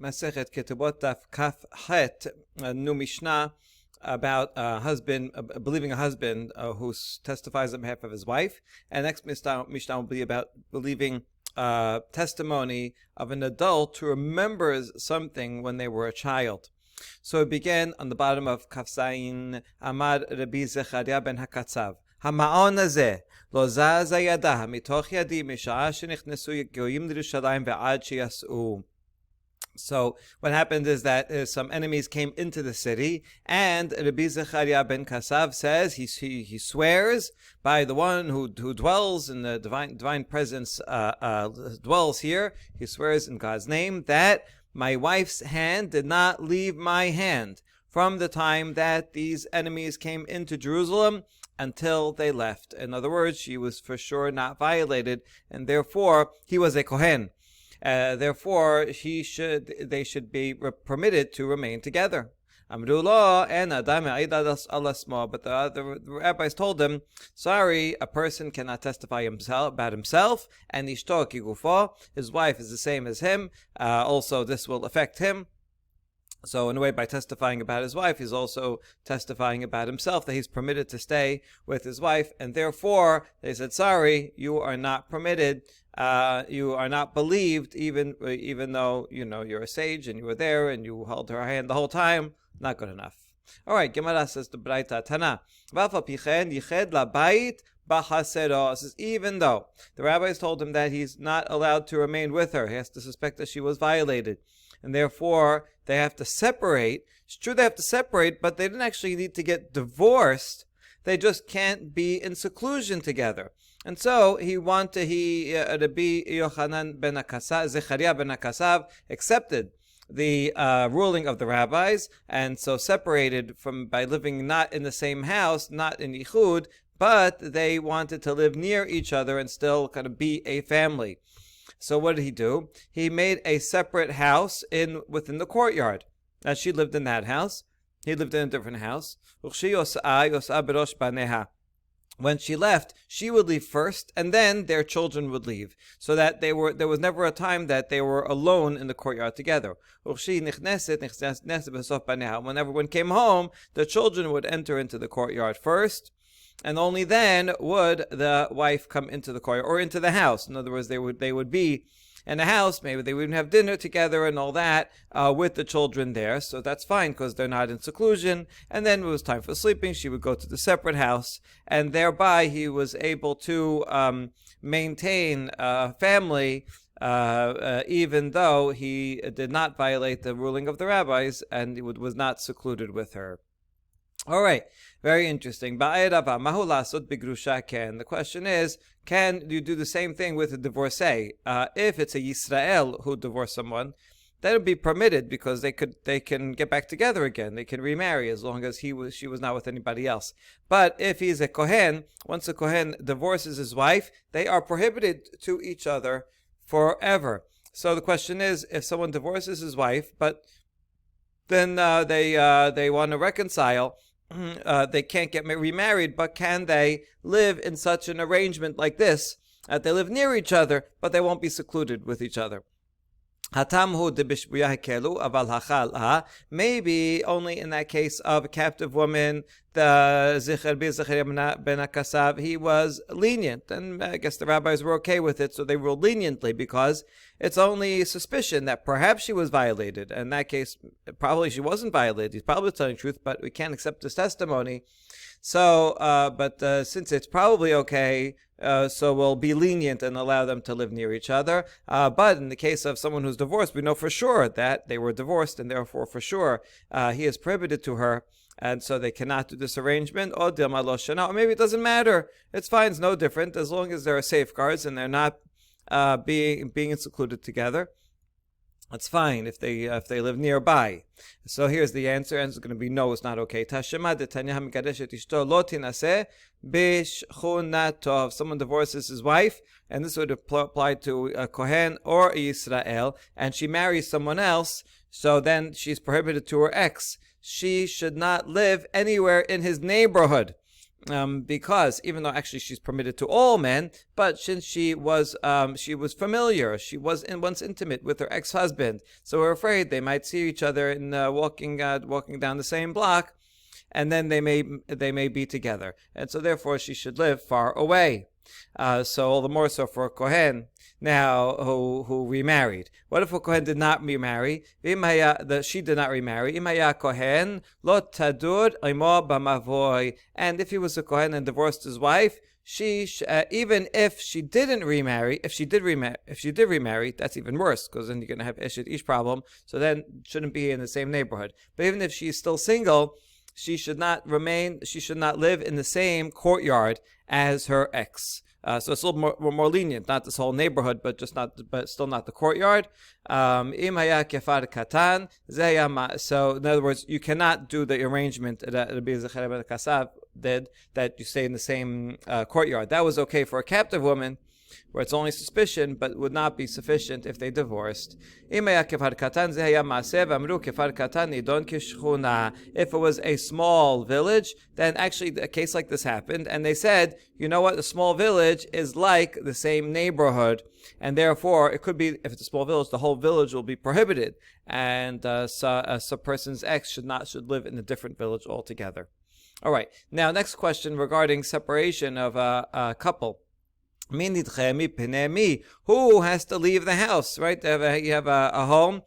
Masechet Ketubot Daf Kaf Het, a new Mishnah about believing a husband who testifies on behalf of his wife. And next Mishnah will be about believing testimony of an adult who remembers something when they were a child. So it began on the bottom of Kaf Zayin, Amar Rabbi Zecharia ben Hakatzav. המעון הזה לא זזה ידה מתוך ידי משעה שנכנסו גויים לירושלים ועד שיסעו. So what happened is that some enemies came into the city, and Rabbi Zecharia ben Kasav says he swears by the one who dwells in the divine presence, dwells here. He swears in God's name that my wife's hand did not leave my hand from the time that these enemies came into Jerusalem until they left. In other words, she was for sure not violated, and therefore he was a Kohen. Therefore, they should be permitted to remain together. Amrullah and Adam alasmo, but the rabbis told him, sorry, a person cannot testify about himself, and ishto kigufo, his wife is the same as him. Also, this will affect him. So in a way, by testifying about his wife, he's also testifying about himself, that he's permitted to stay with his wife, and therefore they said, sorry, you are not permitted. You are not believed, even though you're a sage and you were there and you held her hand the whole time. Not good enough. All right, Gemara says to Braita Tana, says even though the rabbis told him that he's not allowed to remain with her, he has to suspect that she was violated, and therefore they have to separate. It's true they have to separate, but they didn't actually need to get divorced. They just can't be in seclusion together. And so Rabbi Yochanan ben Zecharia ben Akasav accepted the ruling of the rabbis, and so separated by living not in the same house, not in Yichud, but they wanted to live near each other and still kind of be a family. So what did he do? He made a separate house within the courtyard. And she lived in that house. He lived in a different house. When she left, she would leave first, and then their children would leave, so that there was never a time that they were alone in the courtyard together. When everyone came home, the children would enter into the courtyard first, and only then would the wife come into the courtyard or into the house. In other words, they would be in the house. Maybe they wouldn't have dinner together and all that with the children there. So that's fine because they're not in seclusion. And then when it was time for sleeping, she would go to the separate house, and thereby he was able to maintain a family even though he did not violate the ruling of the rabbis and was not secluded with her. All right, very interesting. The question is, can you do the same thing with a divorcee? If it's a Yisrael who divorced someone, that would be permitted because they can get back together again. They can remarry as long as she was not with anybody else. But if he's a Kohen, once a Kohen divorces his wife, they are prohibited to each other forever. So the question is, if someone divorces his wife, but then they want to reconcile, they can't get remarried, but can they live in such an arrangement like this, that they live near each other, but they won't be secluded with each other? Maybe only in that case of a captive woman, the Zecharia ben Akasav, he was lenient, and I guess the rabbis were okay with it, so they ruled leniently because it's only suspicion that perhaps she was violated. In that case, probably she wasn't violated. He's probably telling the truth, but we can't accept his testimony. So, since it's probably okay, so we'll be lenient and allow them to live near each other. But in the case of someone who's divorced, we know for sure that they were divorced, and therefore for sure he is prohibited to her, and so they cannot do this arrangement. Or maybe it doesn't matter. It's fine. It's no different as long as there are safeguards and they're not being secluded together. It's fine if they live nearby. So here's the answer, and it's going to be no, it's not okay. Tashema detanya hamikadeshet ishto lo tinaseh bishchunatov. Someone divorces his wife, and this would apply to a Kohen or a Yisrael, and she marries someone else, so then she's prohibited to her ex. She should not live anywhere in his neighborhood. because even though actually she's permitted to all men, but since she was familiar, she was once intimate with her ex-husband, so we're afraid they might see each other in walking down the same block, and then they may be together, and so therefore she should live far away. So all the more so for a Kohen now who remarried. What if a Kohen did not remarry? She did not remarry. Imaya Kohen lo tadur imo b'mavoy. And if he was a Kohen and divorced his wife, even if she didn't remarry, if she did remarry, that's even worse, because then you're going to have ish problem. So then shouldn't be in the same neighborhood. But even if she's still single, she should not live in the same courtyard as her ex. So it's a little more lenient, not this whole neighborhood, but still not the courtyard. So in other words, you cannot do the arrangement that Rabbi Zechariah ben Kasav did, that you stay in the same courtyard. That was okay for a captive woman, where it's only suspicion, but would not be sufficient if they divorced. If it was a small village, then actually a case like this happened, and they said, you know what, a small village is like the same neighborhood, and therefore it could be, if it's a small village, the whole village will be prohibited, and some person's ex should live in a different village altogether. All right, now next question regarding separation of a couple. Who has to leave the house, right? You have a home,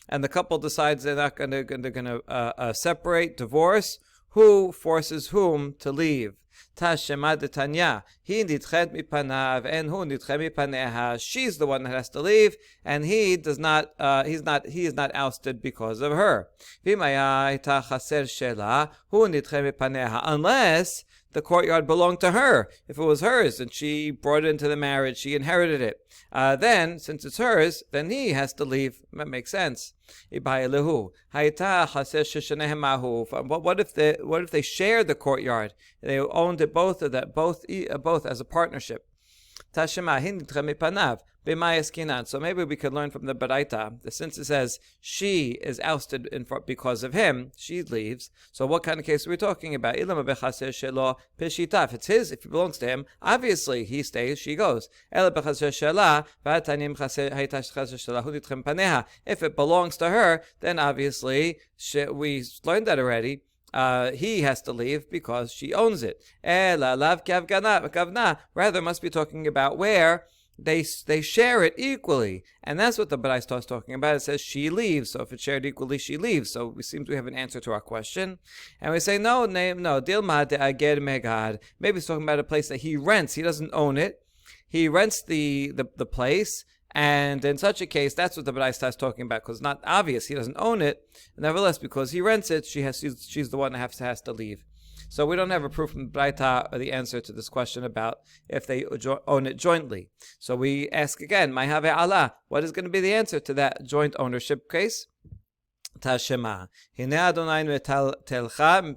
and the couple decides they're not going to separate, divorce. Who forces whom to leave? Tashema detanya. He nidchet mipanav, and who nidchet mipaneha. She's the one that has to leave, and he does not. He is not ousted because of her. V'imaya ita chaser shela. Who nidchet mipaneha. Unless the courtyard belonged to her. If it was hers and she brought it into the marriage, she inherited it. Then, since it's hers, then he has to leave. That makes sense. What if they shared the courtyard? They owned it both as a partnership. So maybe we could learn from the Baraita that since it says she is ousted because of him, she leaves. So what kind of case are we talking about? If it's his, if it belongs to him, obviously he stays, she goes. If it belongs to her, then obviously we learned that already. He has to leave because she owns it. Rather, must be talking about where they share it equally, and that's what the Baraita is talking about. It says she leaves, so if it's shared equally, she leaves. So we seem to have an answer to our question, and we say no. Dilma de ager megad. Maybe it's talking about a place that he rents. He doesn't own it. He rents the place. And in such a case, that's what the Baraita is talking about, because it's not obvious he doesn't own it. Nevertheless, because he rents it, she's the one that has to leave. So we don't have a proof from the Baraita or the answer to this question about if they own it jointly. So we ask again, Mai have Allah, what is going to be the answer to that joint ownership case? Tashema. Hine Adonai telcha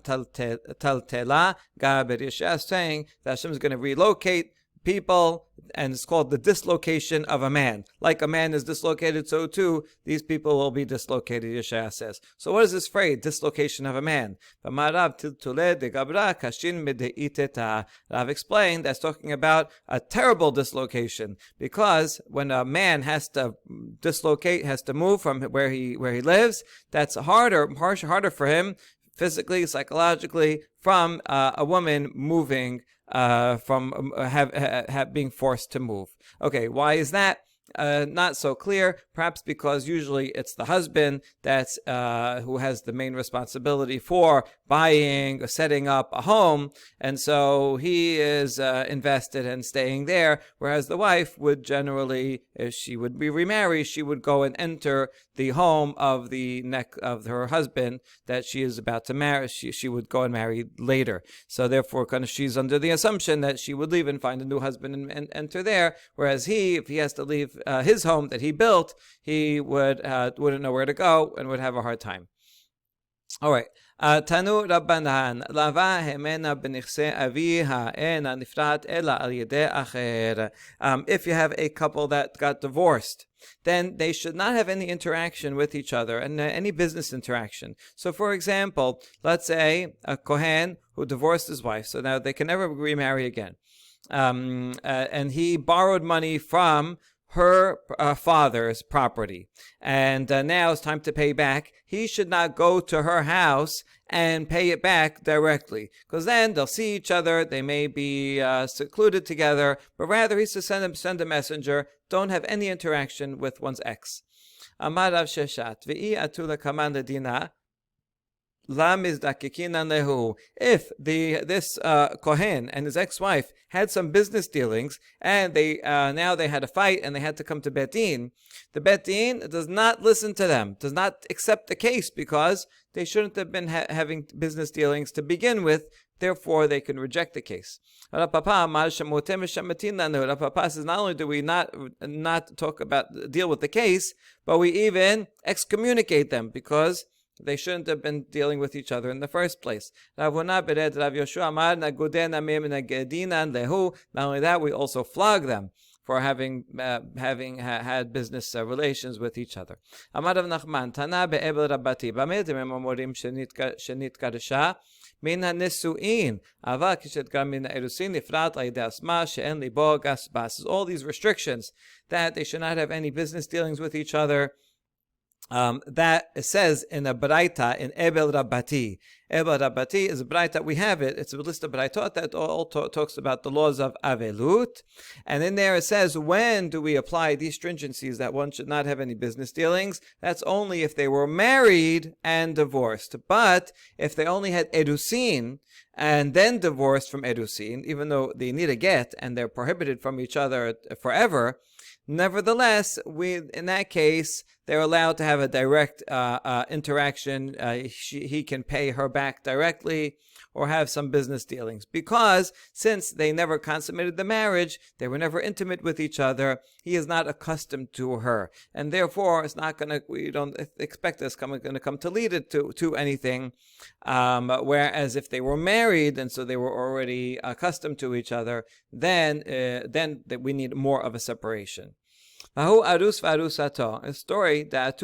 taltela ga berisha, saying that Hashem is going to relocate people, and it's called the dislocation of a man. Like a man is dislocated, so too these people will be dislocated, Yeshaya says. So what is this phrase, dislocation of a man? Rav explained that's talking about a terrible dislocation, because when a man has to dislocate, has to move from where he lives, that's harder for him physically, psychologically, from a woman moving from being forced to move. Okay, why is that? Not so clear. Perhaps because usually it's the husband that's who has the main responsibility for buying or setting up a home, and so he is invested in staying there, whereas the wife would generally, if she would be remarried, she would go and enter the home of her husband that she is about to marry. She would go and marry later. So therefore, she's under the assumption that she would leave and find a new husband and enter there, whereas if he has to leave his home that he built, he wouldn't know where to go and would have a hard time. All right. Tanu Rabbanan Lava Hemena Benichse Aviha Ena Nifrat Ela Al Yedeh Acher. If you have a couple that got divorced, then they should not have any interaction with each other and any business interaction. So, for example, let's say a Kohen who divorced his wife, so now they can never remarry again. And he borrowed money from her father's property, and now it's time to pay back. He should not go to her house and pay it back directly, because then they'll see each other. They may be secluded together, but rather he's to send a messenger. Don't have any interaction with one's ex. Amar Rav Sheshat v'i atula kaman ledina. If this Kohen and his ex-wife had some business dealings, and they now they had a fight and they had to come to Bet Din, the Bet Din does not listen to them, does not accept the case, because they shouldn't have been having business dealings to begin with. Therefore, they can reject the case. Rav Papa says, not only do we not deal with the case, but we even excommunicate them, because they shouldn't have been dealing with each other in the first place. Not only that, we also flog them for having had business relations with each other. Amar Rav Nachman, Tana be'ebel Rabbati, b'meh demem amorim shenitkaresha מן הנישואין, אבל כשתגרם מן האירוסין נפרד על ידי עצמה שאין ליבו גס בס. All these restrictions that they should not have any business dealings with each other. That it says in a Baraita in Ebel Rabbati. Ebel Rabbati is a Baraita. We have it. It's a list of Baraitot that all talks about the laws of Avelute. And in there it says, when do we apply these stringencies that one should not have any business dealings? That's only if they were married and divorced. But if they only had Erusin and then divorced from Erusin, even though they need a get and they're prohibited from each other forever, nevertheless, in that case, they're allowed to have a direct interaction. He can pay her back directly or have some business dealings. Because since they never consummated the marriage, they were never intimate with each other, he is not accustomed to her. And therefore, we don't expect this going to come to lead it to anything. Whereas if they were married, and so they were already accustomed to each other, then we need more of a separation. A story that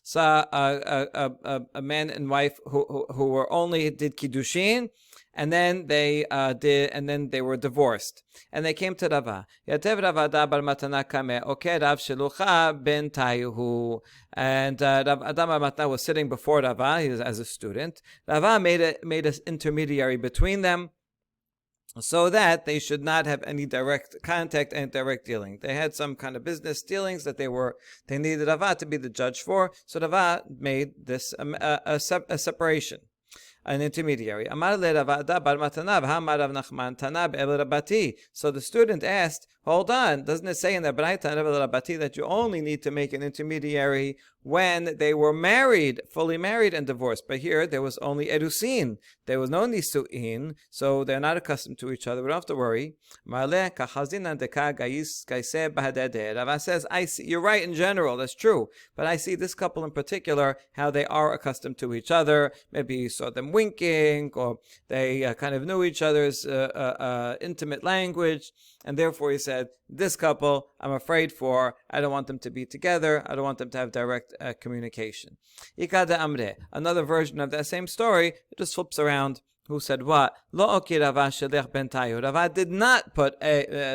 saw a man and wife who were only did kiddushin, and then they were divorced, and they came to Rava. Yatev Ravada bar matana kame okay Rav shelucha ben tayuhu, and Rav Adam bar matana was sitting before Rava. He was as a student. Rava made an intermediary between them, so that they should not have any direct contact and direct dealing. They had some kind of business dealings that they needed Rava to be the judge for. So Rava made this a separation, an intermediary. So the student asked, hold on, doesn't it say in the Baraita that you only need to make an intermediary when they were married, fully married and divorced? But here there was only Erusin. There was no Nisu'in, so they're not accustomed to each other. We don't have to worry. Rava says, I see, you're right in general, that's true. But I see this couple in particular, how they are accustomed to each other. Maybe you saw them winking, or they kind of knew each other's intimate language. And therefore he said, this couple, I'm afraid for, I don't want them to be together, I don't want them to have direct communication. Ikada Amre, another version of that same story, it just flips around. Who said what? Lo oki Rava shelech ben tayu. Rava did not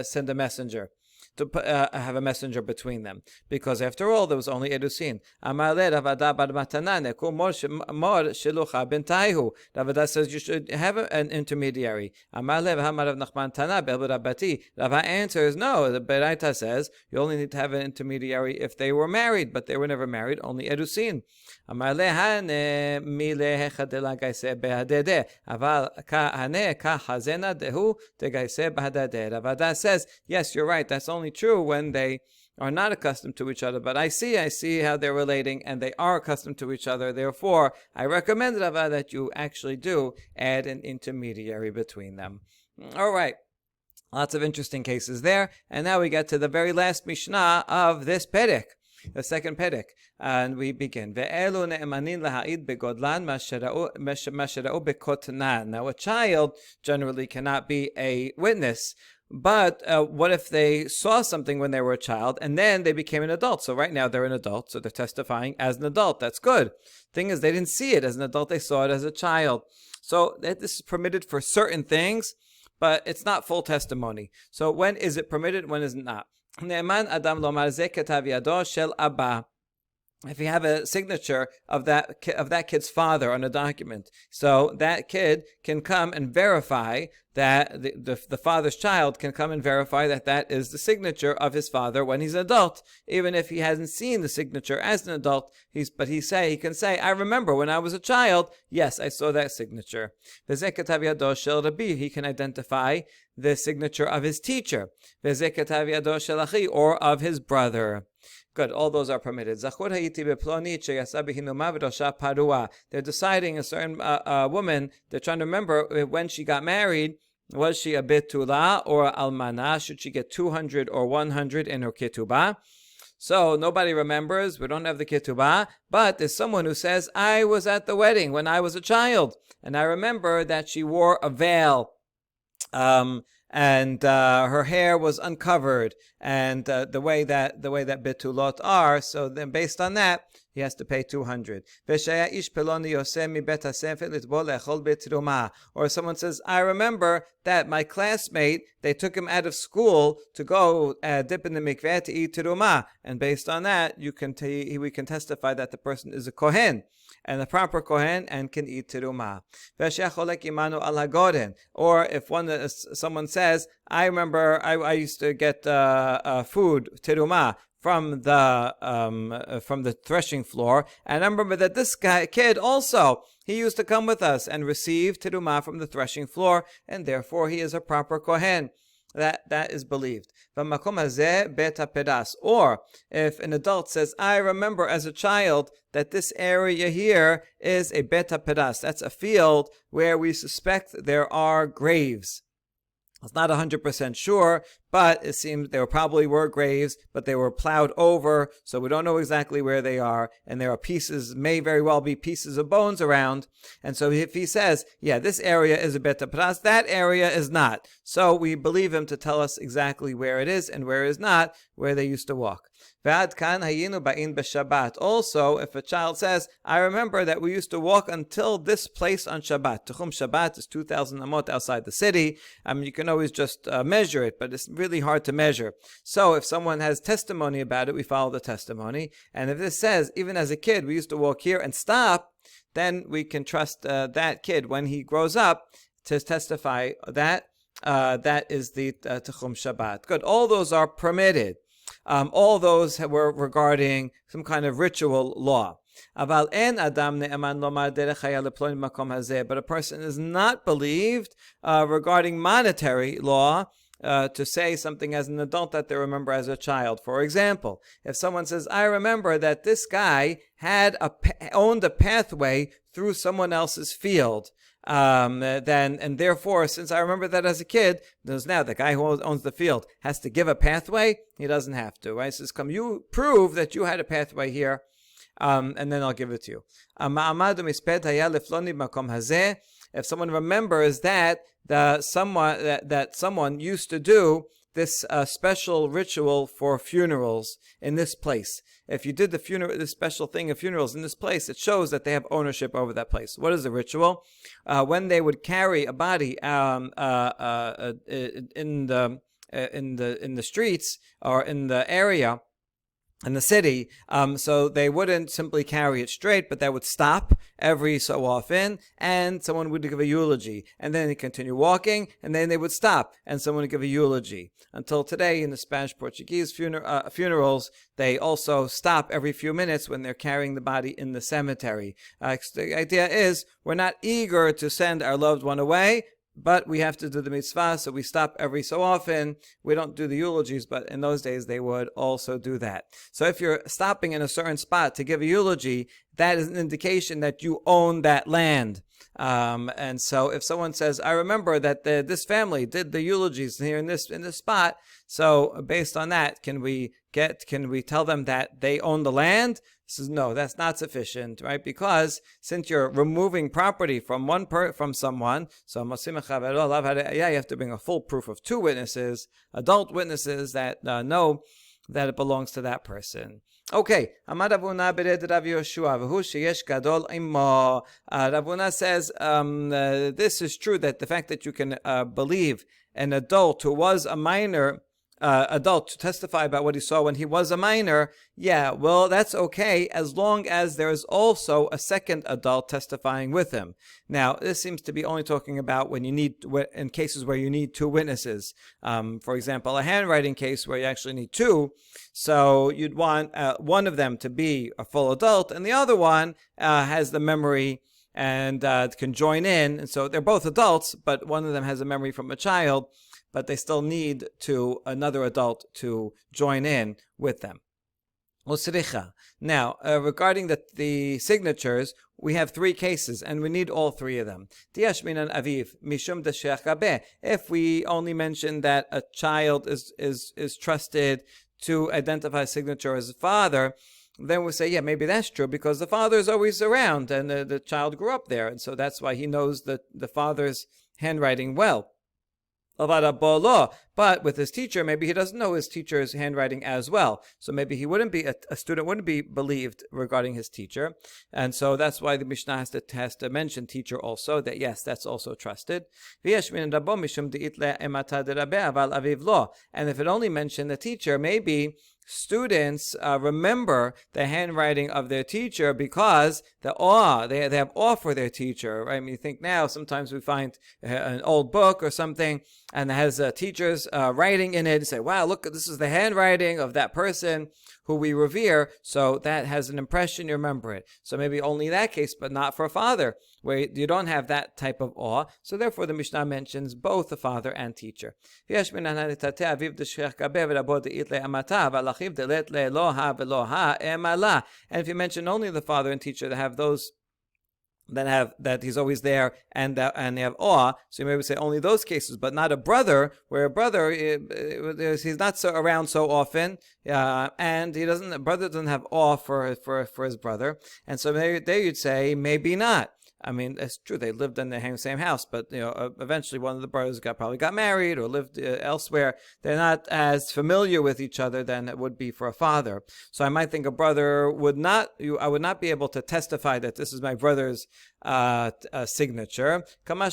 send a messenger to have a messenger between them, because after all there was only Erusin. Amale Ravada bar matana neku mor shelucha ben tayu. Ravada says you should have an intermediary. Amale v'hamar Rav Nachman tana be'el Rabbati. Rava answers, no, the Baraita says you only need to have an intermediary if they were married, but they were never married, only Erusin. Amale hane mile hechadela gaise behadede. Aval hane ka hazena dehu te gaise behadede. Ravada says, yes, you're right, that's only true when they are not accustomed to each other, but I see how they're relating, and they are accustomed to each other. Therefore, I recommend, Rava, that you actually do add an intermediary between them. All right. Lots of interesting cases there. And now we get to the very last Mishnah of this Perek. the second perek, and we begin. Ve'elu ne'emanin laha'id begodlan mashera'u bekotnan. Now, a child generally cannot be a witness. But what if they saw something when they were a child and then they became an adult? So right now they're an adult, so they're testifying as an adult. That's good. Thing is, they didn't see it as an adult. They saw it as a child. So this is permitted for certain things, but it's not full testimony. So when is it permitted? When is it not? Ne'eman adam lomar ze ketav yado shel abba. If you have a signature of that kid's father on a document, so that kid can come and verify that the father's child can come and verify that is the signature of his father when he's an adult, even if he hasn't seen the signature as an adult. He can say, I remember when I was a child, yes, I saw that signature. He can identify the signature of his teacher, or of his brother. Good, all those are permitted. They're deciding a certain woman, they're trying to remember when she got married. Was she a betula or almana? Should she get 200 or 100 in her ketubah? So nobody remembers. We don't have the ketubah, but there's someone who says, I was at the wedding when I was a child, and I remember that she wore a veil. And her hair was uncovered, and the way that betulot are. So then, based on that, he has to pay 200. Or someone says, I remember that my classmate, they took him out of school to go dip in the mikveh to eat terumah, and based on that, we can testify that the person is a kohen, and the proper kohen, and can eat terumah. Or if someone says, I remember I used to get food terumah from the threshing floor, and I remember that this kid also, he used to come with us and receive terumah from the threshing floor, and therefore he is a proper kohen. That is believed. Or if an adult says, I remember as a child that this area here is a beta pedas. That's a field where we suspect there are graves. It's not 100% sure, but it seems there probably were graves, but they were plowed over, so we don't know exactly where they are, and there are may very well be pieces of bones around. And so if he says, yeah, this area is a beta pras, that area is not. So we believe him to tell us exactly where it is and where it is not, where they used to walk. Also, if a child says, I remember that we used to walk until this place on Shabbat. Tuchum Shabbat is 2,000 amot outside the city. You can always just measure it, but it's really hard to measure. So if someone has testimony about it, we follow the testimony. And if this says, even as a kid, we used to walk here and stop, then we can trust that kid when he grows up to testify that that is the Tuchum Shabbat. Good. All those are permitted. All those were regarding some kind of ritual law. But a person is not believed regarding monetary law to say something as an adult that they remember as a child. For example, if someone says, I remember that this guy had owned a pathway through someone else's field, and therefore, since I remember that as a kid, now the guy who owns the field has to give a pathway. He doesn't have to, right? He says, come, you prove that you had a pathway here, and then I'll give it to you. If someone remembers that someone used to do this special ritual for funerals in this place. If you did this special thing of funerals in this place, it shows that they have ownership over that place. What is the ritual? When they would carry a body in the streets or in the area, in the city, so they wouldn't simply carry it straight, but they would stop every so often, and someone would give a eulogy, and then they continue walking, and then they would stop, and someone would give a eulogy. Until today, in the Spanish-Portuguese funerals, they also stop every few minutes when they're carrying the body in the cemetery. The idea is, we're not eager to send our loved one away, but we have to do the mitzvah, so we stop every so often. We don't do the eulogies, but in those days they would also do that. So if you're stopping in a certain spot to give a eulogy, that is an indication that you own that land. And so if someone says, I remember that this family did the eulogies here in this spot, so based on that, can we tell them that they own the land? He says, no, that's not sufficient, right? Because since you're removing property from from someone, so you have to bring a full proof of 2 witnesses, adult witnesses that know that it belongs to that person. Okay, Amar Ravuna bered Rav Yoshua v'hu sheyesh gadol imo. Ravuna says this is true, that the fact that you can believe an adult who was a minor adult to testify about what he saw when he was a minor, yeah, well, that's okay as long as there is also a second adult testifying with him. Now, this seems to be only talking about when you need, in cases where you need 2 witnesses. For example, a handwriting case where you actually need 2. So you'd want one of them to be a full adult, and the other one has the memory and can join in. And so they're both adults, but one of them has a memory from a child, but they still need another adult to join in with them. Now, regarding the signatures, we have 3 cases, and we need all 3 of them. If we only mention that a child is trusted to identify a signature as a father, then we say, yeah, maybe that's true because the father is always around and the child grew up there, and so that's why he knows the father's handwriting well. But with his teacher, maybe he doesn't know his teacher's handwriting as well. So maybe he wouldn't be, a student wouldn't be believed regarding his teacher. And so that's why the Mishnah has to mention teacher also, that yes, that's also trusted. And if it only mentioned the teacher, maybe students remember the handwriting of their teacher because they have awe for their teacher, right? I mean, you think now sometimes we find an old book or something and it has teachers writing in it and say, wow, look, this is the handwriting of that person who we revere, so that has an impression, you remember it. So maybe only that case, but not for a father, where you don't have that type of awe. So therefore the Mishnah mentions both the father and teacher. And if you mention only the father and teacher, they have those that he's always there and they have awe, so you maybe say only those cases, but not a brother, where a brother he's not around so often, and brother doesn't have awe for his brother, and so there you'd say maybe not. I mean, it's true, they lived in the same house, but eventually one of the brothers probably got married or lived elsewhere. They're not as familiar with each other than it would be for a father. So I might think a brother I would not be able to testify that this is my brother's signature. Therefore,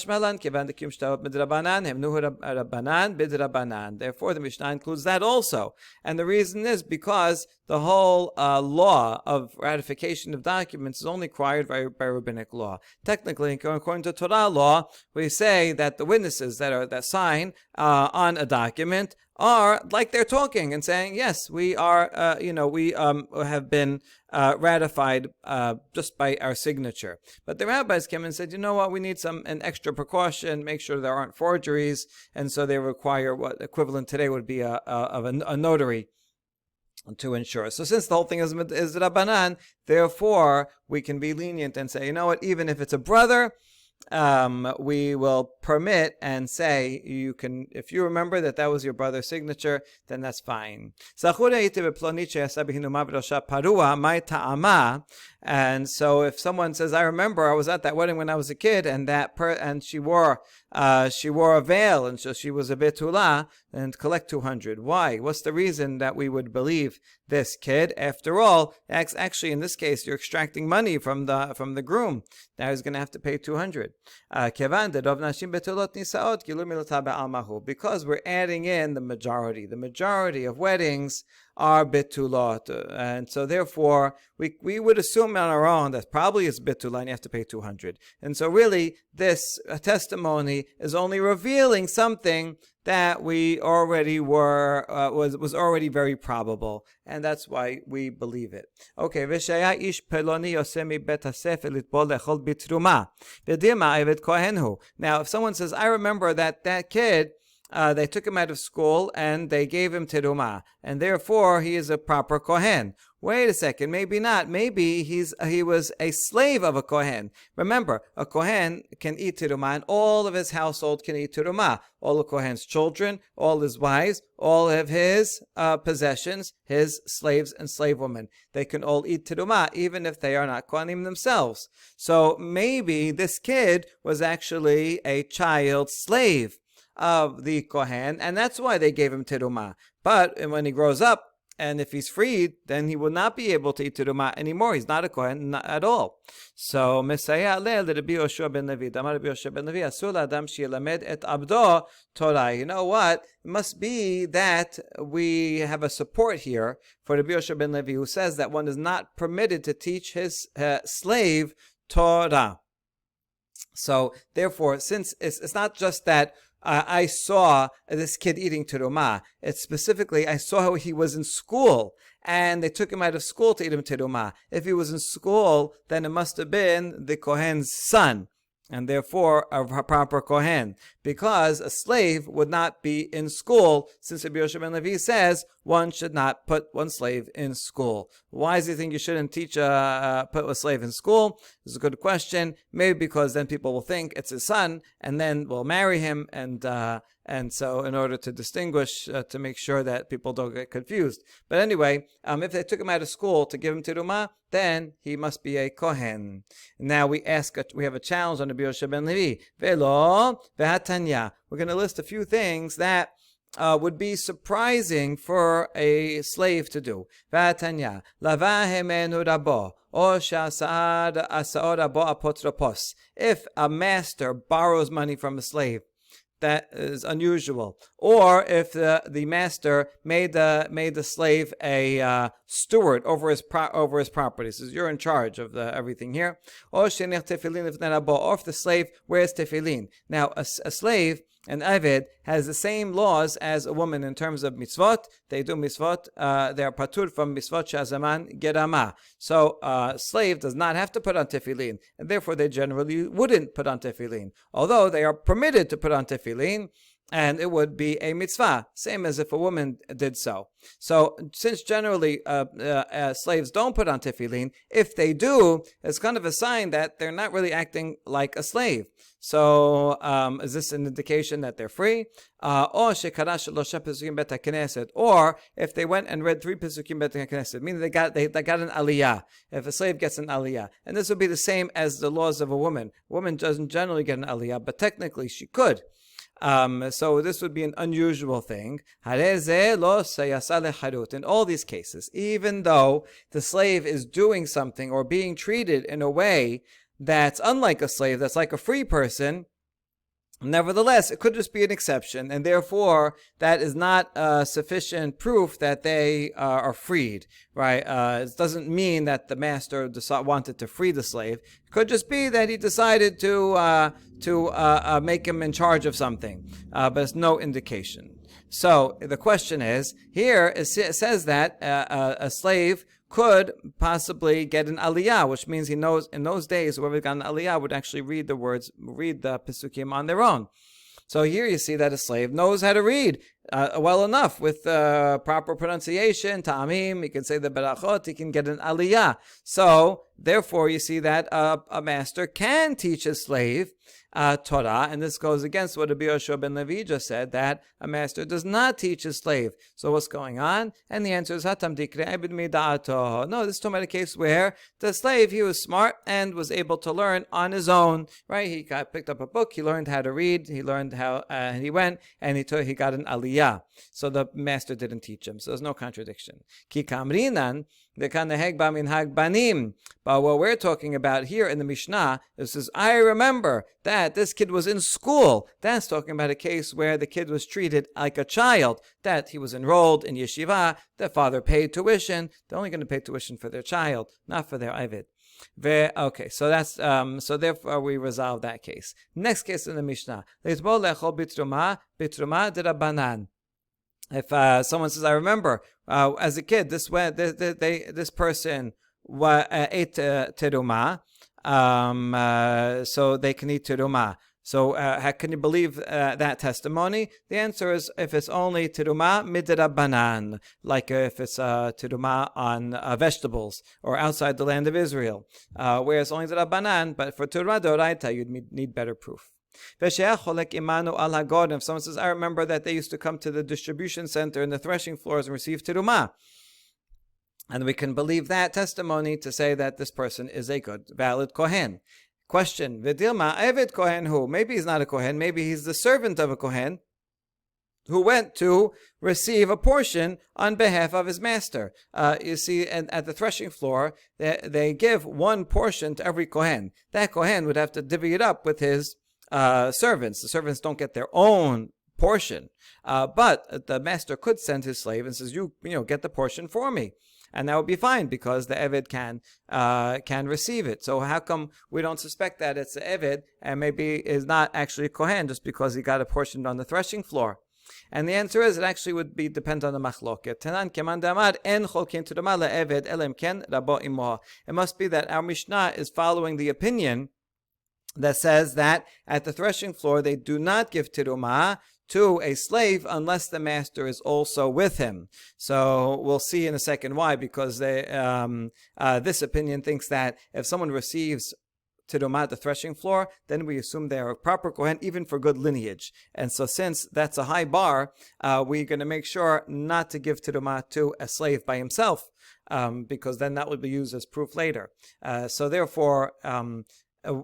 the Mishnah includes that also. And the reason is because the whole law of ratification of documents is only required by rabbinic law. Technically, according to Torah law, we say that the witnesses that sign on a document are like they're talking and saying, yes, we are, we have been ratified just by our signature. But the rabbis came and said, you know what, we need an extra precaution, make sure there aren't forgeries, and so they require what equivalent today would be a notary to ensure. So since the whole thing is Rabbanan, therefore we can be lenient and say, you know what, even if it's a brother, we will permit and say you can, if you remember that was your brother's signature, then that's fine. And so if someone says, I remember I was at that wedding when I was a kid, and and she wore a veil, and so she was a betula, and collect 200. Why? What's the reason that we would believe this kid? After all, actually in this case, you're extracting money from the groom. Now he's going to have to pay 200. Because we're adding in the majority. The majority of weddings are bitulot. And so therefore, we would assume on our own that probably it's bitula and you have to pay 200. And so really, this testimony is only revealing something that we already was already very probable, and that's why we believe it. Okay, v'shaya ish peloni yosemi bet hasefer litbol lechol bitruma v'dirma evet kohenhu. Now, if someone says, I remember that kid, they took him out of school and they gave him teruma, and therefore he is a proper kohen. Wait a second, maybe not. Maybe he was a slave of a kohen. Remember, a kohen can eat teruma, and all of his household can eat teruma. All the kohen's children, all his wives, all of his possessions, his slaves and slave women. They can all eat teruma, even if they are not kohanim themselves. So maybe this kid was actually a child slave of the kohen, and that's why they gave him teruma. But when he grows up, and if he's freed, then he will not be able to eat teruma anymore. He's not a kohen, not at all. So, Messiah le Rabbi Yoshua ben Levi, Damar Rabbi Yoshua ben Levi, Asur la'adam she'yelamed et abdo Torah. You know what? It must be that we have a support here for Rabbi Yoshua ben Levi, who says that one is not permitted to teach his slave Torah. So, therefore, since it's not just that I saw this kid eating teruma. It's specifically, I saw how he was in school, and they took him out of school to eat him teruma. If he was in school, then it must have been the kohen's son, and therefore a proper kohen, because a slave would not be in school, since Rabbi Yoshua ben Levi says one should not put one slave in school. Why does he think you shouldn't teach put a slave in school? This is a good question. Maybe because then people will think it's his son, and then will marry him, and so in order to distinguish, to make sure that people don't get confused. But anyway, if they took him out of school to give him teruma, then he must be a kohen. Now we have a challenge on Rabbi Yoshua ben Levi. Velo v'hatanya. We're going to list a few things that would be surprising for a slave to do. V'hatanya lava hemenu rabo or sha'asad asa'or rabo apotropos. If a master borrows money from a slave, that is unusual. Or if the master made the slave a steward over his property, says you're in charge of everything here. Or if the slave wears tefillin. Now a slave, an Aved, has the same laws as a woman in terms of mitzvot. They do mitzvot. They are patur from mitzvot shazaman gerama. So slave does not have to put on tefillin, and therefore they generally wouldn't put on tefillin. Although they are permitted to put on tefillin, and it would be a mitzvah, same as if a woman did so. So since generally slaves don't put on tefillin, if they do, it's kind of a sign that they're not really acting like a slave. So is this an indication that they're free? Or if they went and read 3 Pesukim Bet HaKnesset, meaning they got an aliyah, if a slave gets an aliyah. And this would be the same as the laws of a woman. A woman doesn't generally get an aliyah, but technically she could. So this would be an unusual thing. In all these cases, even though the slave is doing something or being treated in a way that's unlike a slave, that's like a free person, nevertheless, it could just be an exception, and therefore that is not sufficient proof that they are freed, right? It doesn't mean that the master wanted to free the slave. It could just be that he decided to make him in charge of something, but it's no indication. So the question is, here it says that a slave could possibly get an aliyah, which means he knows in those days whoever got an aliyah would actually read the pesukim on their own. So here you see that a slave knows how to read well enough with proper pronunciation, ta'amim, he can say the berachot, he can get an aliyah. So therefore you see that a master can teach his slave Torah, and this goes against what Rabbi Yoshua ben Levi just said, that a master does not teach his slave. So what's going on? And the answer is Hatam dikre abid mida'ato. No, this is talking about a case where the slave, he was smart and was able to learn on his own, right? He picked up a book, he learned how to read, he learned how, and he went and he got an aliyah. So the master didn't teach him. So there's no contradiction. Ki kamrinan, Dekaneheg b'minhag banim. But what we're talking about here in the Mishnah is I remember that this kid was in school. That's talking about a case where the kid was treated like a child, that he was enrolled in yeshiva, the father paid tuition. They're only going to pay tuition for their child, not for their Avid. Okay, so that's so therefore we resolve that case. Next case in the Mishnah. If someone says, I remember as a kid, this person ate teruma, so they can eat teruma. So how can you believe that testimony? The answer is if it's only teruma midrabanan, like if it's teruma on vegetables or outside the land of Israel, whereas only drabanan, but for teruma doraita you'd need better proof. If someone says, I remember that they used to come to the distribution center and the threshing floors and receive teruma, and we can believe that testimony to say that this person is a good, valid kohen. Question: V'dilma Eved Kohen who? Maybe he's not a kohen. Maybe he's the servant of a kohen who went to receive a portion on behalf of his master. You see, and at the threshing floor, they give one portion to every kohen. That kohen would have to divvy it up with his servants. The servants don't get their own portion, but the master could send his slave and says, "You get the portion for me." And that would be fine because the Eved can receive it. So how come we don't suspect that it's the Eved and maybe is not actually a Kohen just because he got a portion on the threshing floor? And the answer is it actually would depend on the machloket. Tanan keman damar en cholkin teruma le'eved elem ken rabo imo. It must be that our Mishnah is following the opinion that says that at the threshing floor they do not give teruma to a slave unless the master is also with him. So we'll see in a second why, because this opinion thinks that if someone receives teruma at the threshing floor, then we assume they are a proper kohen even for good lineage. And so since that's a high bar, we're going to make sure not to give teruma to a slave by himself, because then that would be used as proof later. So therefore,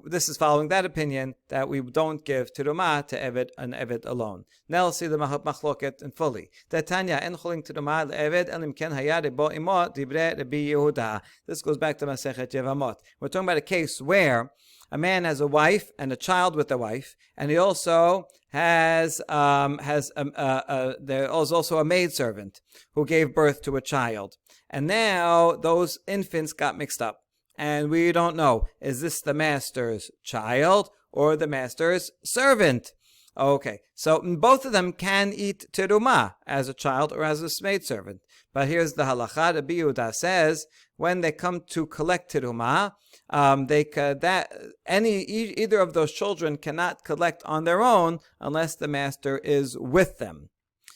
this is following that opinion that we don't give teruma to an Eved alone. Now let's see the machloket in fully. Tanya en choling teruma le'eved elim ken haya rebo imo divrei Rabbi Yehuda. This goes back to Masechet Yevamot. We're talking about a case where a man has a wife and a child with the wife, and he also has there is also a maidservant who gave birth to a child, and now those infants got mixed up. And we don't know, is this the master's child or the master's servant? Okay, so both of them can eat teruma as a child or as a maidservant. But here's the halacha. Rabbi Yehuda says when they come to collect teruma, either of those children cannot collect on their own unless the master is with them.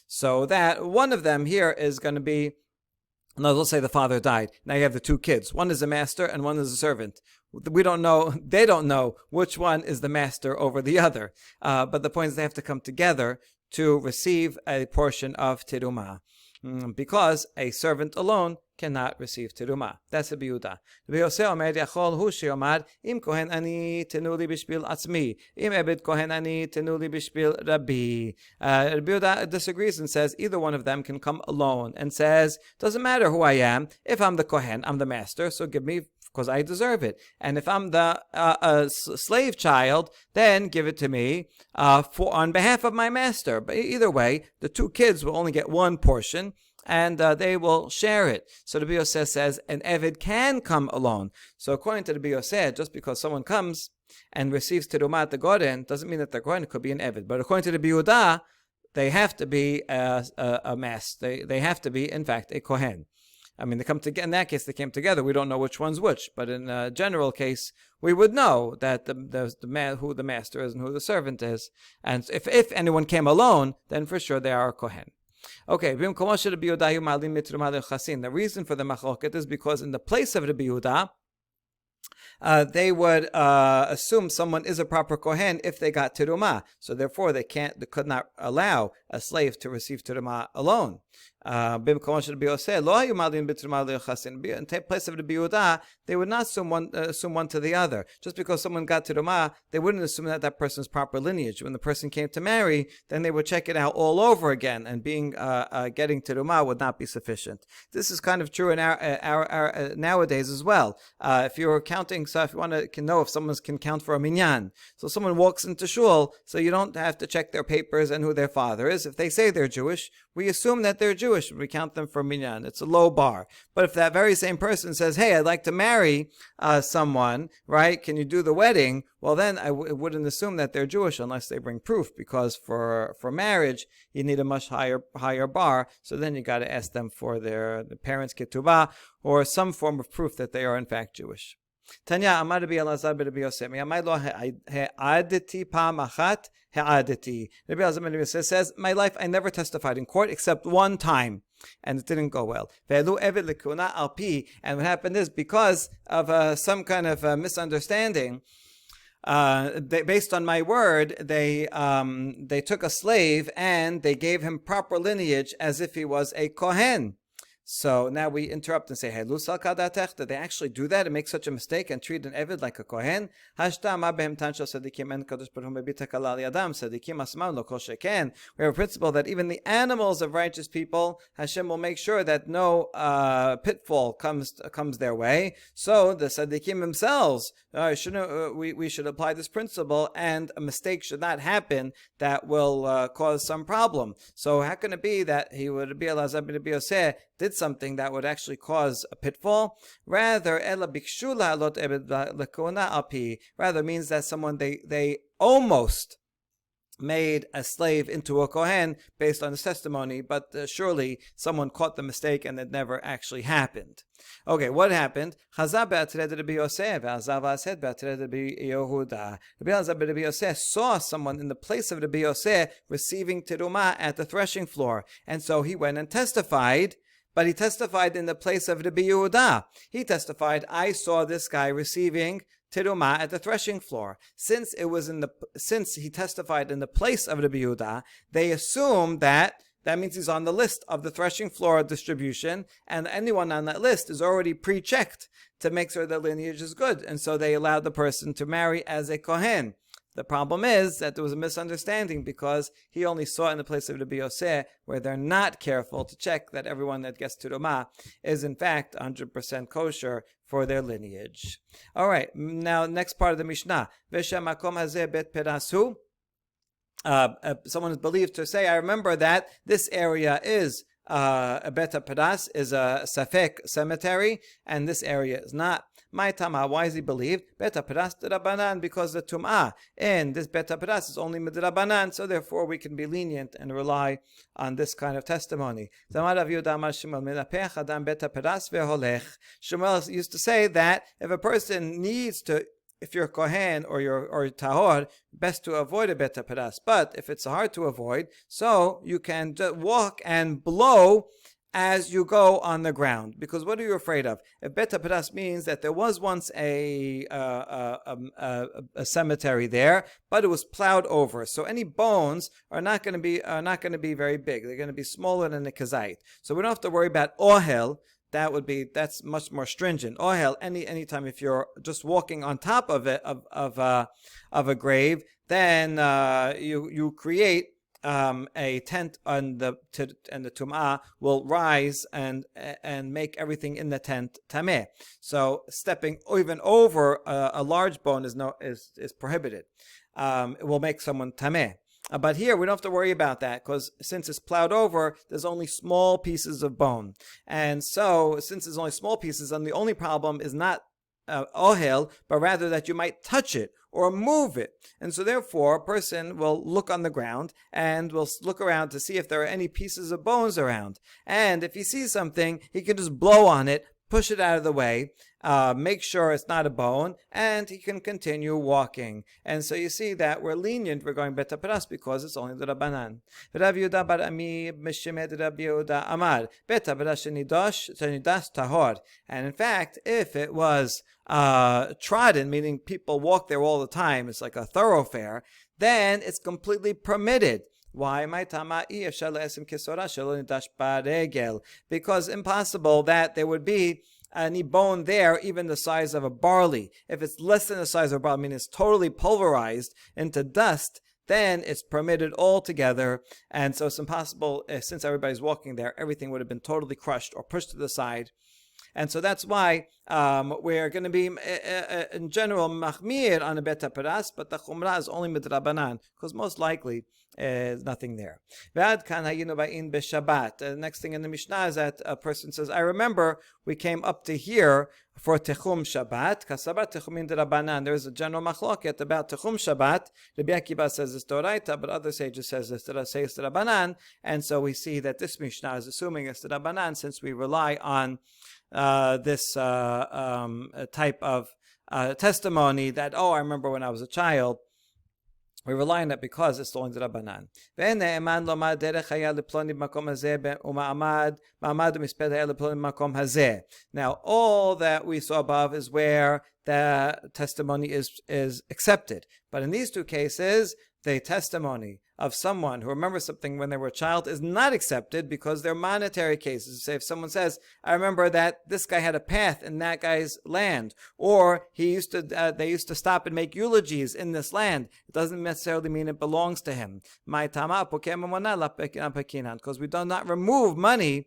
So that one of them here is going to be. Now, let's say the father died. Now you have the two kids. One is a master and one is a servant. We don't know, they don't know which one is the master over the other. But the point is they have to come together to receive a portion of teruma. Because a servant alone cannot receive teruma. That's Rabbi Yehuda. Rabbi Yosef omer yachol hu sheomar im kohen ani tenu li bishbil atzmi im ebed kohen ani tenu li bishbil Rabbi. Rabbi Yehuda disagrees and says either one of them can come alone and says doesn't matter who I am. If I'm the kohen, I'm the master, so give me because I deserve it. And if I'm the slave child, then give it to me on behalf of my master. But either way, the two kids will only get one portion, and they will share it. So the Rabbi Yosef says an Eved can come alone. So according to the Rabbi Yosef, just because someone comes and receives teruma at the Goren, doesn't mean that the Goren could be an Eved. But according to the Rabbi Yehuda, they have to be a mass. They have to be, in fact, a Kohen. I mean, they come together. In that case, they came together. We don't know which one's which, but in a general case, we would know that the man who the master is and who the servant is. And if anyone came alone, then for sure they are a kohen. Okay, the reason for the machloket is because in the place of Rabbi Yehuda, they would assume someone is a proper kohen if they got teruma. So therefore, they could not allow a slave to receive teruma alone. In the place of the Yehuda, they would not assume one to the other. Just because someone got teruma, they wouldn't assume that person's proper lineage. When the person came to marry, then they would check it out all over again, and getting teruma would not be sufficient. This is kind of true in our nowadays as well. If you're counting, so if you want to know if someone can count for a minyan, so someone walks into shul, so you don't have to check their papers and who their father is. If they say they're Jewish, we assume that they're Jewish. We count them for minyan. It's a low bar. But if that very same person says, hey, I'd like to marry someone, right? Can you do the wedding? Well, then I wouldn't assume that they're Jewish unless they bring proof, because for marriage, you need a much higher bar. So then you got to ask them for their parents' ketubah or some form of proof that they are in fact Jewish. Tanya, Amar Rabbi Elazar ben Rabbi Yosef, Miyamai lo ha'aditi pa'am achat ha'aditi. Rabbi Elazar ben Rabbi Yosef says, my life, I never testified in court except one time, and it didn't go well. Ve'elu eved lekuna al pi, and what happened is, because of some kind of misunderstanding, based on my word, they took a slave and they gave him proper lineage as if he was a kohen. So now we interrupt and say, hey, Lusal Kadatech, did they actually do that and make such a mistake and treat an Evid like a Kohen? We have a principle that even the animals of righteous people, Hashem will make sure that no pitfall comes their way. So the Tzaddikim themselves, we should apply this principle, and a mistake should not happen that will cause some problem. So how can it be that he would be Elazar ben Rabbi Yosef did something that would actually cause a pitfall? Rather, means that someone they almost made a slave into a kohen based on his testimony, but surely someone caught the mistake and it never actually happened. Okay, what happened? Rabbi Yosef saw someone in the place of Rabbi Yosef receiving teruma at the threshing floor, and so he went and testified. But he testified in the place of Rabbi Yehuda. He testified, I saw this guy receiving teruma at the threshing floor. Since he testified in the place of Rabbi Yehuda, they assume that means he's on the list of the threshing floor distribution, and anyone on that list is already pre-checked to make sure the lineage is good. And so they allowed the person to marry as a kohen. The problem is that there was a misunderstanding, because he only saw it in the place of Rabbi Yosef, where they're not careful to check that everyone that gets teruma is in fact 100% kosher for their lineage. All right, now next part of the Mishnah. V'shemakom hazeh bet perasu. Someone is believed to say, I remember that this area is a Bet HaPeras, is a Safek cemetery, and this area is not. My Tama, why is he believed? Bet HaPeras D'Rabanan, because the Tum'ah in this Bet HaPeras is only Midrabanan, so therefore we can be lenient and rely on this kind of testimony. Shmuel used to say that if a person needs to, if you're a Kohen or Tahor, best to avoid a Bet HaPeras. But if it's hard to avoid, so you can walk and blow as you go on the ground. Because what are you afraid of? If Bet HaPeras means that there was once a cemetery there, but it was plowed over. So any bones are not going to be very big. They're going to be smaller than the kazait. So we don't have to worry about ohel. That's much more stringent. Ohel, anytime if you're just walking on top of it of a grave, then you create a tent and the tum'ah will rise and make everything in the tent tameh. So stepping even over a large bone is prohibited. It will make someone tameh. But here we don't have to worry about that, because since it's plowed over, there's only small pieces of bone. And so since there's only small pieces, and the only problem is not ohel, but rather that you might touch it or move it. And so therefore, a person will look on the ground and will look around to see if there are any pieces of bones around. And if he sees something, he can just blow on it, push it out of the way, make sure it's not a bone, and he can continue walking. And so you see that we're lenient regarding Bet HaPeras because it's only the Rabbanan. Rav Yehuda bar Ami Mishemed Rav Yehuda Amar Bet HaPeras shenidas tahor. And in fact, if it was trodden, meaning people walk there all the time, it's like a thoroughfare, then it's completely permitted Why? Because impossible that there would be any bone there, even the size of a barley. If it's less than the size of a barley, I mean it's totally pulverized into dust, then it's permitted altogether. And so it's impossible, since everybody's walking there, everything would have been totally crushed or pushed to the side. And so that's why we're going to be, in general, machmir on a bet paras, but the chumrah is only midrabanan, because most likely is nothing there. The next thing in the Mishnah is that a person says, I remember we came up to here for Techum Shabbat. Kasabat Techumin Derabanan. There is a general machloket about Techum Shabbat. Rabbi Akiva says it's Doraita, but other sages says it's Derabanan. And so we see that this Mishnah is assuming it's Derabanan, since we rely on this type of testimony that, I remember when I was a child. We rely on it because it's only Rabbanan. Now, all that we saw above is where the testimony is accepted. But in these two cases, the testimony of someone who remembers something when they were a child is not accepted because they're monetary cases. Say if someone says, I remember that this guy had a path in that guy's land, or they used to stop and make eulogies in this land, it doesn't necessarily mean it belongs to him. Because we do not remove money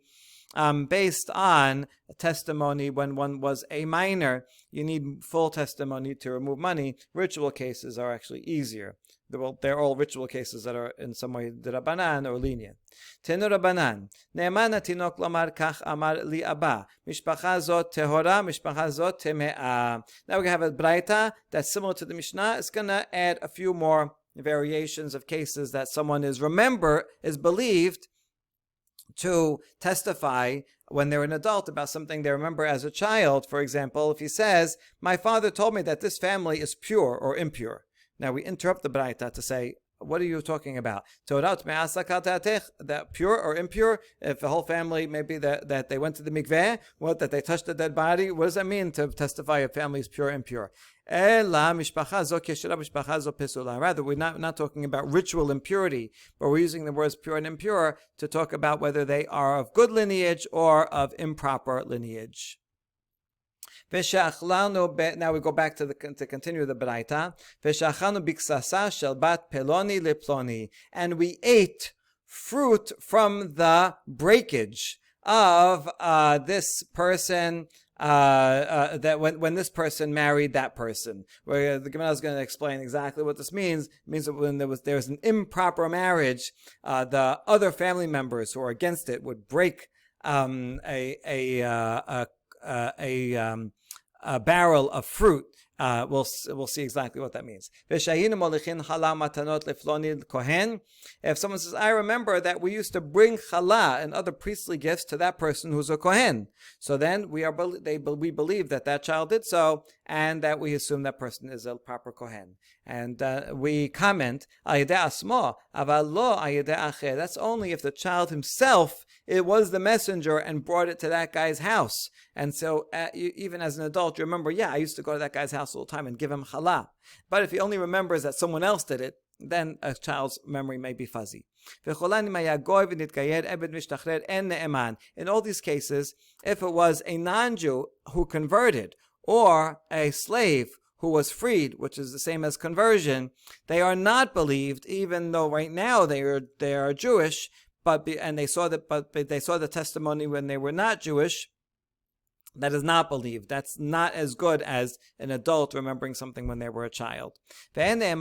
based on a testimony when one was a minor. You need full testimony to remove money. Ritual cases are actually easier. They're all ritual cases that are in some way Rabbanan or lenient. Tenu Rabbanan. Ne'eman hatinok lomar kach amar li abba. Mishpacha zot tehora, mishpacha zot teme'a. Now we have a braita that's similar to the Mishnah. It's going to add a few more variations of cases that someone is believed to testify when they're an adult about something they remember as a child. For example, if he says, my father told me that this family is pure or impure. Now we interrupt the braita to say, what are you talking about? That pure or impure? If the whole family, maybe that they went to the mikveh, that they touched the dead body, what does that mean to testify a family is pure or impure? Rather, we're not talking about ritual impurity, but we're using the words pure and impure to talk about whether they are of good lineage or of improper lineage. Now we go back to continue the braita. And we ate fruit from the breakage of this person. That when this person married that person, where the Gemara is going to explain exactly what this means. It means that when there was an improper marriage, the other family members who are against it would break a barrel of fruit. We'll see exactly what that means. If someone says, I remember that we used to bring challah and other priestly gifts to that person who's a kohen, so then we believe that child did so, and that we assume that person is a proper kohen. And we comment, that's only if the child himself, it was the messenger and brought it to that guy's house. And so even as an adult, you remember, I used to go to that guy's house all the time and give him challah. But if he only remembers that someone else did it, then a child's memory may be fuzzy. In all these cases, if it was a non-Jew who converted, or a slave who was freed, which is the same as conversion, they are not believed, even though right now they are Jewish, but they saw the testimony when they were not Jewish. That is not believed. That's not as good as an adult remembering something when they were a child. And the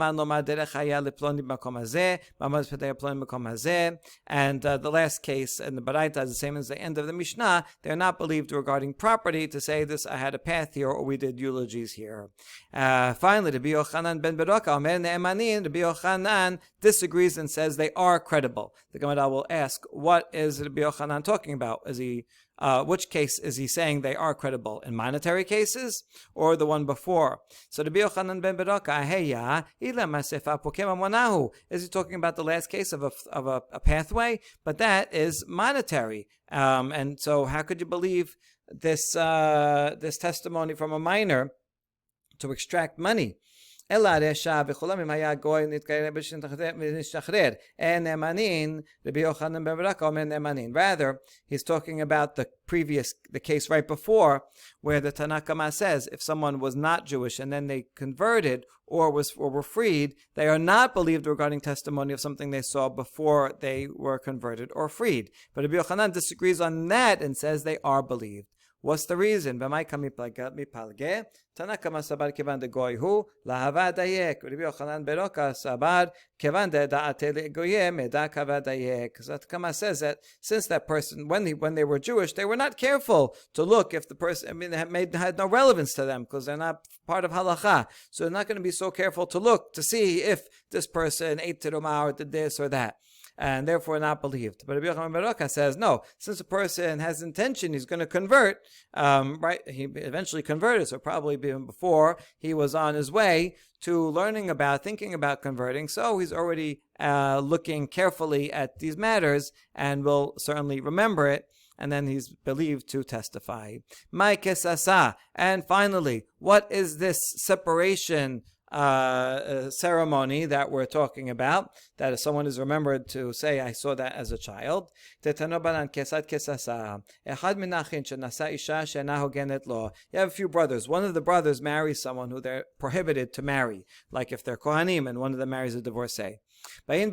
last case in the Baraita is the same as the end of the Mishnah. They're not believed regarding property to say this, I had a path here, or we did eulogies here. Finally, Rabbi Yochanan ben Beroka, Omer Ne'emanin, Rabbi Yochanan disagrees and says they are credible. The Gemara will ask, what is Rabbi Yochanan talking about? Which case is he saying they are credible? In monetary cases or the one before? So Rabbi Yochanan ben Beroka, is he talking about the last case of a pathway? But that is monetary. And so how could you believe this testimony from a minor to extract money? אלא רשע וכולם אם היה גוי נתקרב ונשתחרר. אין נאמנין, רבי יוחנן בן ברכה אומר נאמנין. Rather, he's talking about the case right before, where the Tanakama says if someone was not Jewish and then they converted or were freed, they are not believed regarding testimony of something they saw before they were converted or freed. But Rabbi Yochanan disagrees on that and says they are believed. What's the reason? Tanakama sabar kevan de goy hu lahava dayek. Rabbi Yochanan beroka sabar kevan de da'ate legoye meda kava dayek. Tanakama says that since that person, when they were Jewish, they were not careful to look if the person, had no relevance to them because they're not part of halacha. So they're not going to be so careful to look to see if this person ate terumah or did this or that, and therefore not believed. But Rabbi Yochanan ben Roka says, no, since a person has intention, he's going to convert, right? He eventually converted, so probably even before he was on his way to thinking about converting, so he's already looking carefully at these matters and will certainly remember it, and then he's believed to testify. Mai kesasa. And finally, what is this separation ceremony that we're talking about, that if someone is remembered to say, I saw that as a child? You have a few brothers. One of the brothers marries someone who they're prohibited to marry, like if they're Kohanim and one of them marries a divorcee. So the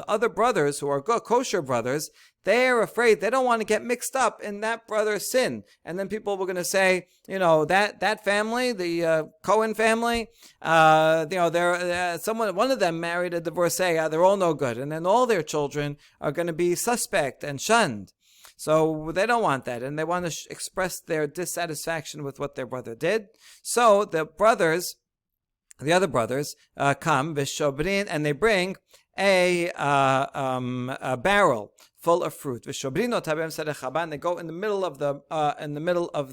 other brothers who are kosher brothers, they are afraid, they don't want to get mixed up in that brother's sin. And then people were going to say, that family, the Cohen family, one of them married a divorcee, they're all no good. And then all their children are going to be suspect and shunned. So they don't want that, and they want to express their dissatisfaction with what their brother did. So the other brothers come v'shobrin, and they bring a barrel full of fruit. V'shobrin otabem serechaban. They go in the middle of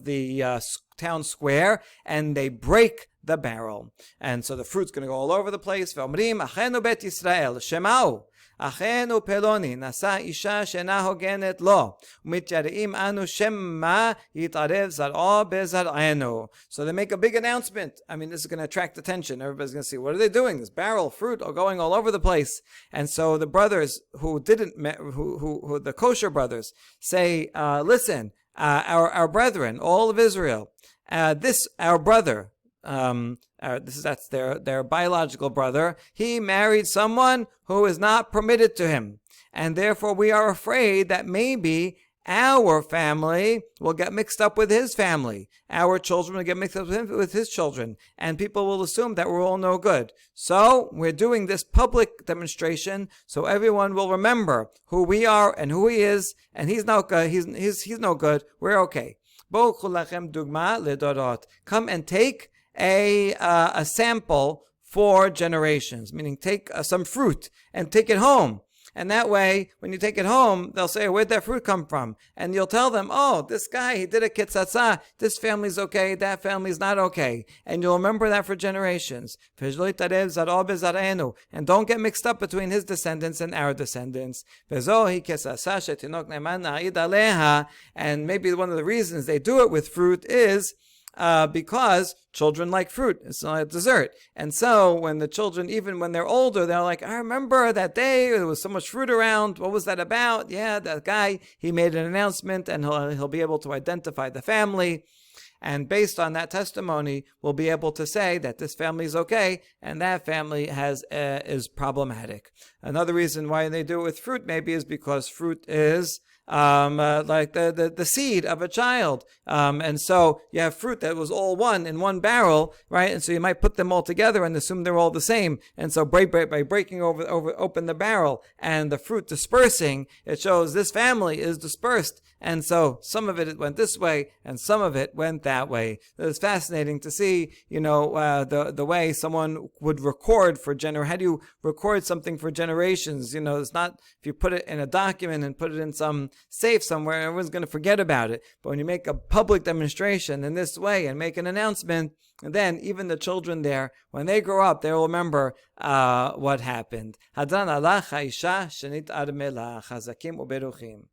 the town square, and they break the barrel, and so the fruit's going to go all over the place. V'omrim achenu bet Yisrael shemau. Achenu peloni nasa isha shena hogenet lo umityareim anu shema yitarev zar'o bezar'enu. So they make a big announcement. This is going to attract attention. Everybody's going to see, what are they doing? This barrel of fruit are going all over the place. And so the brothers who the kosher brothers say, listen, our brethren, all of Israel, our brother, that's their biological brother, he married someone who is not permitted to him, and therefore we are afraid that maybe our family will get mixed up with his family, our children will get mixed up with his children, and people will assume that we're all no good. So we're doing this public demonstration so everyone will remember who we are and who he is, and he's no good. He's no good. We're okay. Come and take a sample for generations, meaning take some fruit and take it home. And that way, when you take it home, they'll say, where'd that fruit come from? And you'll tell them, oh, this guy, he did a kitzatzah. This family's okay, that family's not okay. And you'll remember that for generations. And don't get mixed up between his descendants and our descendants. And maybe one of the reasons they do it with fruit is because children like fruit. It's not a dessert. And so when the children, even when they're older, they're like, I remember that day, there was so much fruit around. What was that about? Yeah, that guy, he made an announcement, and he'll be able to identify the family. And based on that testimony, we'll be able to say that this family is okay and that family is problematic. Another reason why they do it with fruit maybe is because fruit is like the seed of a child. And so you have fruit that was all one in one barrel, right? And so you might put them all together and assume they're all the same. And so by breaking open the barrel and the fruit dispersing, it shows this family is dispersed. And so some of it went this way and some of it went that way. It's fascinating to see, the way someone would record how do you record something for generations? It's not, if you put it in a document and put it in some safe somewhere, everyone's going to forget about it. But when you make a public demonstration in this way and make an announcement, and then even the children there, when they grow up, they will remember what happened. Hadran Allah Chaisha Shenit Ad Melach Chazakim Uberuchim.